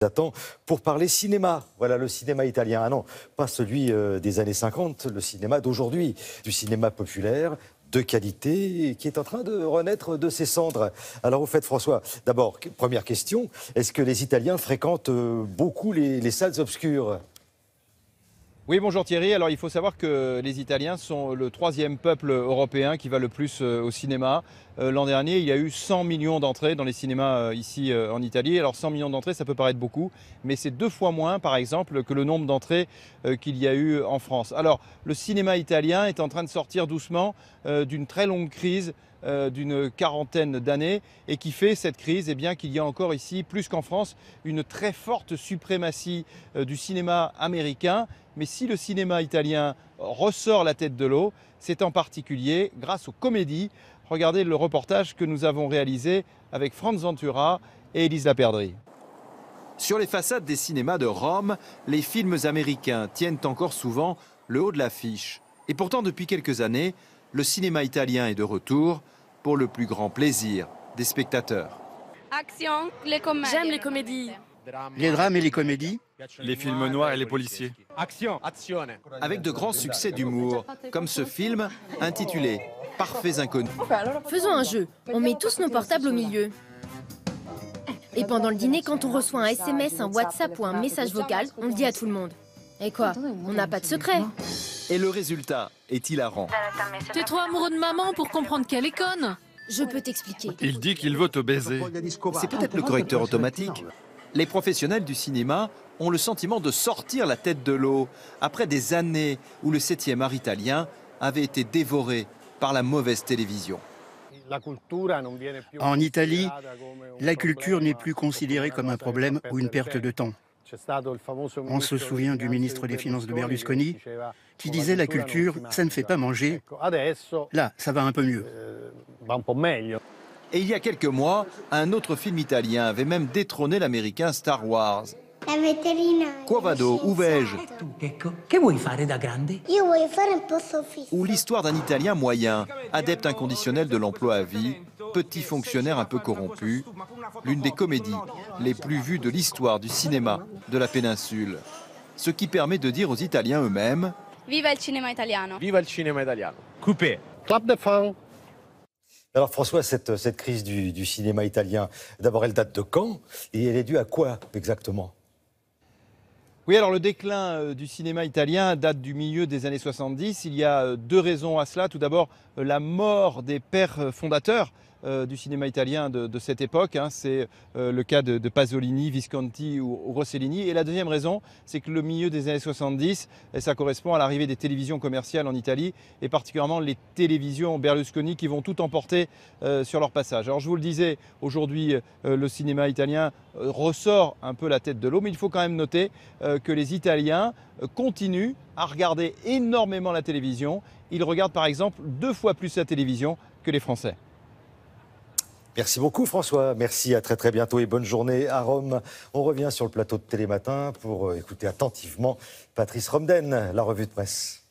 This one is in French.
Attends, pour parler cinéma, voilà le cinéma italien. Ah non, pas celui des années 50, le cinéma d'aujourd'hui, du cinéma populaire, de qualité, qui est en train de renaître de ses cendres. Alors au fait, François, d'abord, première question, est-ce que les Italiens fréquentent beaucoup les salles obscures ? Oui, bonjour Thierry. Alors il faut savoir que les Italiens sont le troisième peuple européen qui va le plus au cinéma. L'an dernier, il y a eu 100 millions d'entrées dans les cinémas ici en Italie. Alors 100 millions d'entrées, ça peut paraître beaucoup, mais c'est 2 fois moins, par exemple, que le nombre d'entrées qu'il y a eu en France. Alors le cinéma italien est en train de sortir doucement d'une très longue crise d'une quarantaine d'années et qui fait cette crise eh bien, qu'il y a encore ici, plus qu'en France, une très forte suprématie du cinéma américain. Mais si le cinéma italien ressort la tête de l'eau, c'est en particulier grâce aux comédies. Regardez le reportage que nous avons réalisé avec Franz Ventura et Élise Laperdrie. Sur les façades des cinémas de Rome, les films américains tiennent encore souvent le haut de l'affiche. Et pourtant, depuis quelques années, le cinéma italien est de retour pour le plus grand plaisir des spectateurs. J'aime les comédies. Les drames et les comédies. Les films noirs et les policiers. Avec de grands succès d'humour, comme ce film intitulé « Parfaits inconnus ». Faisons un jeu. On met tous nos portables au milieu. Et pendant le dîner, quand on reçoit un SMS, un WhatsApp ou un message vocal, on le dit à tout le monde. Et quoi? On n'a pas de secret. Et le résultat est hilarant. T'es trop amoureux de maman pour comprendre qu'elle est conne. Je peux t'expliquer. Il dit qu'il veut te baiser. C'est peut-être le correcteur automatique. Les professionnels du cinéma ont le sentiment de sortir la tête de l'eau après des années où le 7e art italien avait été dévoré par la mauvaise télévision. En Italie, la culture n'est plus considérée comme un problème ou une perte de temps. On se souvient du ministre des Finances de Berlusconi qui disait la culture, ça ne fait pas manger. Là, ça va un peu mieux. Et il y a quelques mois, un autre film italien avait même détrôné l'américain Star Wars. Quo vado, où vais-je? Ou l'histoire d'un Italien moyen, adepte inconditionnel de l'emploi à vie, petit fonctionnaire un peu corrompu, l'une des comédies les plus vues de l'histoire du cinéma de la péninsule. Ce qui permet de dire aux Italiens eux-mêmes « Viva il cinema italiano !» Viva il cinema italiano. Coupé. Clap de fin. Alors François, cette crise du cinéma italien, d'abord elle date de quand et elle est due à quoi exactement ? Oui, alors le déclin du cinéma italien date du milieu des années 70. Il y a 2 raisons à cela. Tout d'abord, la mort des pères fondateurs du cinéma italien de cette époque. C'est le cas de Pasolini, Visconti ou Rossellini. Et la deuxième raison, c'est que le milieu des années 70, ça correspond à l'arrivée des télévisions commerciales en Italie, et particulièrement les télévisions Berlusconi qui vont tout emporter sur leur passage. Alors je vous le disais, aujourd'hui, le cinéma italien ressort un peu la tête de l'eau, mais il faut quand même noter que les Italiens continuent à regarder énormément la télévision. Ils regardent par exemple 2 fois plus la télévision que les Français. Merci beaucoup François, merci, à très très bientôt et bonne journée à Rome. On revient sur le plateau de Télématin pour écouter attentivement Patrice Romden, la revue de presse.